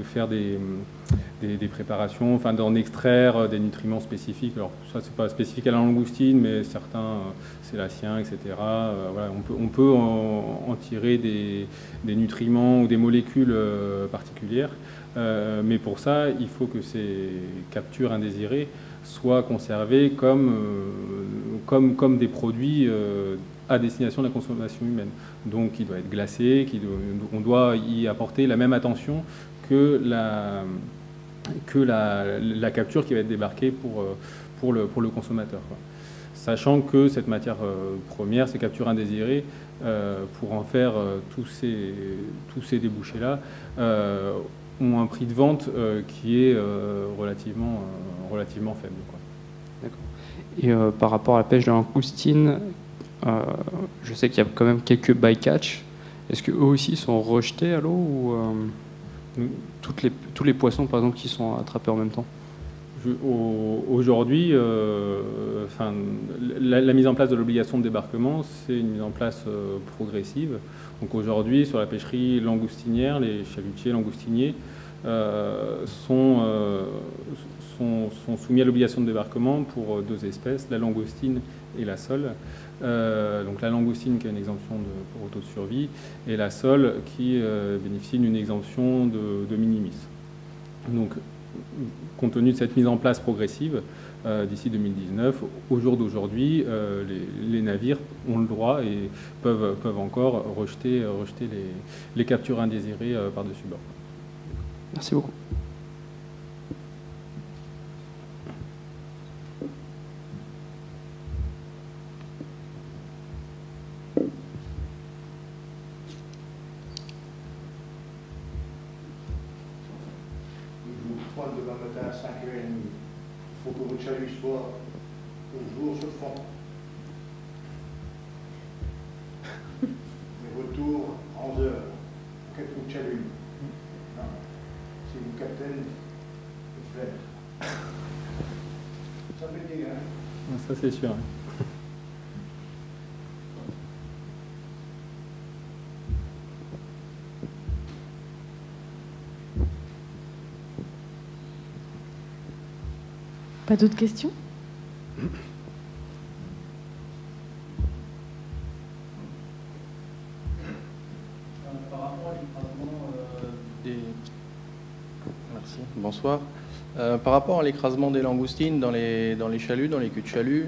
faire des préparations, enfin d'en extraire des nutriments spécifiques. Alors ça, c'est pas spécifique à la langoustine, mais certains célaciens, etc. Voilà, on peut en tirer des nutriments ou des molécules particulières, mais pour ça, il faut que ces captures indésirées soient conservées comme des produits à destination de la consommation humaine. Donc il doit être glacé, on doit y apporter la même attention que la capture qui va être débarquée pour le consommateur, quoi. Sachant que cette matière première, ces captures indésirées, pour en faire tous ces débouchés-là, ont un prix de vente qui est relativement faible, quoi. D'accord. Et par rapport à la pêche de langoustine, je sais qu'il y a quand même quelques bycatch. Est-ce qu'eux aussi sont rejetés à l'eau ou tous les poissons, par exemple, qui sont attrapés en même temps? Aujourd'hui, la mise en place de l'obligation de débarquement, c'est une mise en place progressive. Donc aujourd'hui, sur la pêcherie langoustinière, les chalutiers langoustiniers sont soumis à l'obligation de débarquement pour deux espèces, la langoustine et la sole. Donc la langoustine qui a une exemption pour auto de survie et la sole qui bénéficie d'une exemption de minimis. Donc compte tenu de cette mise en place progressive, d'ici 2019, au jour d'aujourd'hui, les navires ont le droit et peuvent encore rejeter les captures indésirées par-dessus bord. Merci beaucoup. Demain matin à 5h30. Il faut que votre chalut soit toujours sur le fond. Le retour à 11h. Quel coup de chalut? C'est vous capitaine, le flair. Ça veut dire, hein? Ça c'est sûr. Hein. Pas d'autres questions? Par rapport à l'écrasement des... Merci, bonsoir. Par rapport à l'écrasement des langoustines dans les chaluts, dans les culs de chalut,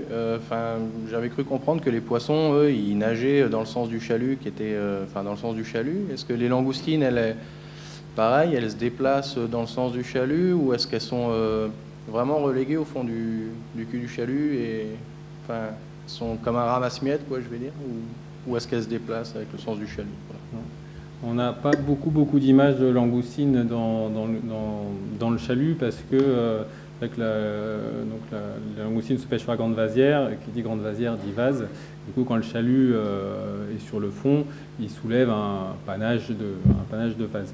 j'avais cru comprendre que les poissons, eux, ils nageaient dans le sens du chalut, dans le sens du chalut. Est-ce que les langoustines, pareil, elles se déplacent dans le sens du chalut, ou est-ce qu'elles sont vraiment reléguées au fond du cul du chalut et sont comme un ramasse-miettes, quoi, je vais dire, ou est-ce qu'elles se déplacent avec le sens du chalut? Voilà. On n'a pas beaucoup d'images de langoustines dans le chalut parce que la langoustine se pêche sur la grande vasière. Qui dit grande vasière dit vase. Du coup, quand le chalut est sur le fond, il soulève un panache de vase.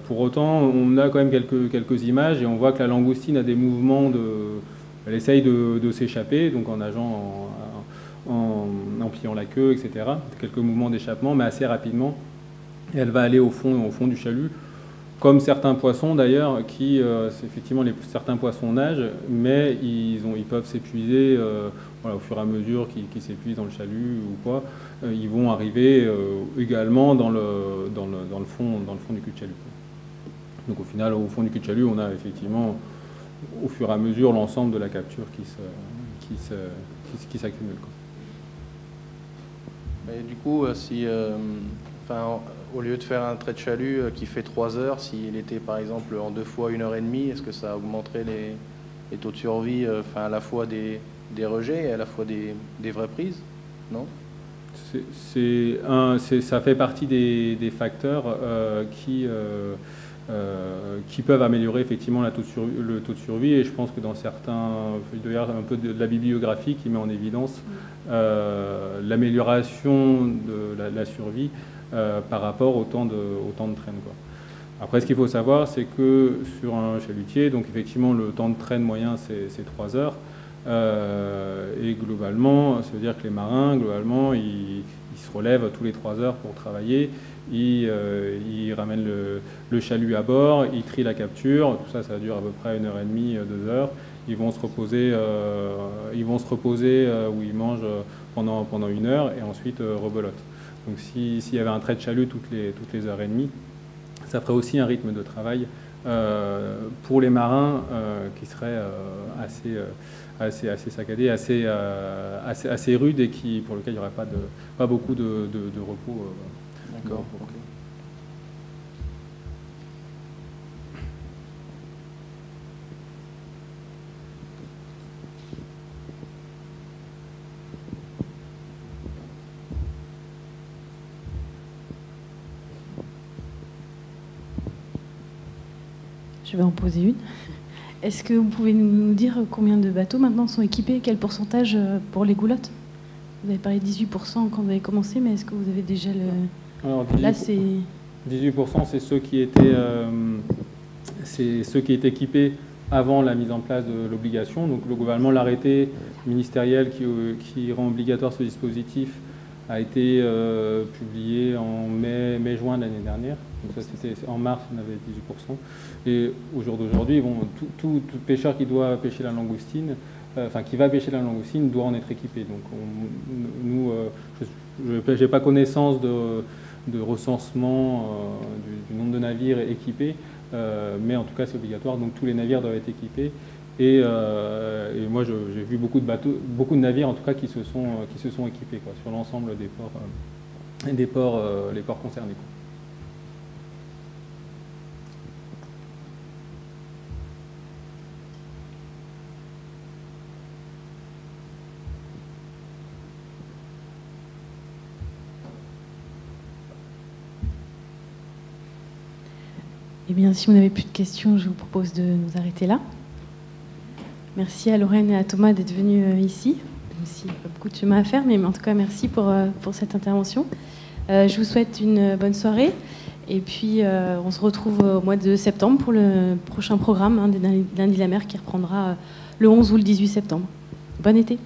Pour autant, on a quand même quelques images et on voit que la langoustine a des mouvements elle essaye de s'échapper, donc en nageant, en pliant la queue, etc. Quelques mouvements d'échappement, mais assez rapidement. Et elle va aller au fond du chalut, comme certains poissons d'ailleurs, effectivement, certains poissons nagent, mais ils peuvent s'épuiser au fur et à mesure qu'ils s'épuisent dans le chalut ou quoi. Ils vont arriver également dans le fond du cul de chalut. Donc au final, au fond du cul de chalut, on a effectivement, au fur et à mesure, l'ensemble de la capture qui s'accumule. Et du coup, au lieu de faire un trait de chalut qui fait 3 heures, s'il était par exemple en 2 fois 1h30, est-ce que ça augmenterait les taux de survie, à la fois des rejets et à la fois des vraies prises? Non? Ça fait partie des facteurs qui peuvent améliorer effectivement le taux de survie, et je pense que dans certains, il doit y avoir un peu de la bibliographie qui met en évidence l'amélioration de la survie par rapport au temps de traîne, quoi. Après, ce qu'il faut savoir, c'est que sur un chalutier, donc effectivement le temps de traîne moyen c'est 3 heures, et globalement, ça veut dire que les marins, globalement, ils se relèvent tous les 3 heures pour travailler. Ils ramènent le chalut à bord, ils trient la capture, tout ça, ça dure à peu près 1h30, 2 heures. Ils vont se reposer, où ils mangent pendant 1 heure et ensuite rebelotent. Donc s'il y avait un trait de chalut toutes les heures et demie, ça ferait aussi un rythme de travail pour les marins qui serait assez saccadé, assez rude, et pour lequel il n'y aurait pas beaucoup de repos. D'accord. Je vais en poser une. Est-ce que vous pouvez nous dire combien de bateaux maintenant sont équipés? Quel pourcentage pour les goulottes? Vous avez parlé de 18% quand vous avez commencé, mais est-ce que vous avez déjà le... Alors, 18%, là, c'est 18%, c'est ceux qui étaient équipés avant la mise en place de l'obligation. Donc globalement, l'arrêté ministériel qui rend obligatoire ce dispositif a été publié en mai-juin de l'année dernière. Donc ça, c'était en mars, on avait 18%. Et au jour d'aujourd'hui, tout pêcheur qui doit pêcher la langoustine, qui va pêcher la langoustine, doit en être équipé. Donc je n'ai pas connaissance de recensement du nombre de navires équipés, mais en tout cas c'est obligatoire, donc tous les navires doivent être équipés. Et moi j'ai vu beaucoup de navires en tout cas qui se sont équipés, quoi, sur l'ensemble des ports concernés, quoi. Eh bien, si vous n'avez plus de questions, je vous propose de nous arrêter là. Merci à Lorraine et à Thomas d'être venus ici, même s'il n'y a pas beaucoup de chemin à faire, mais en tout cas, merci pour cette intervention. Je vous souhaite une bonne soirée, et puis on se retrouve au mois de septembre pour le prochain programme des Lundis la mer qui reprendra le 11 ou le 18 septembre. Bon été.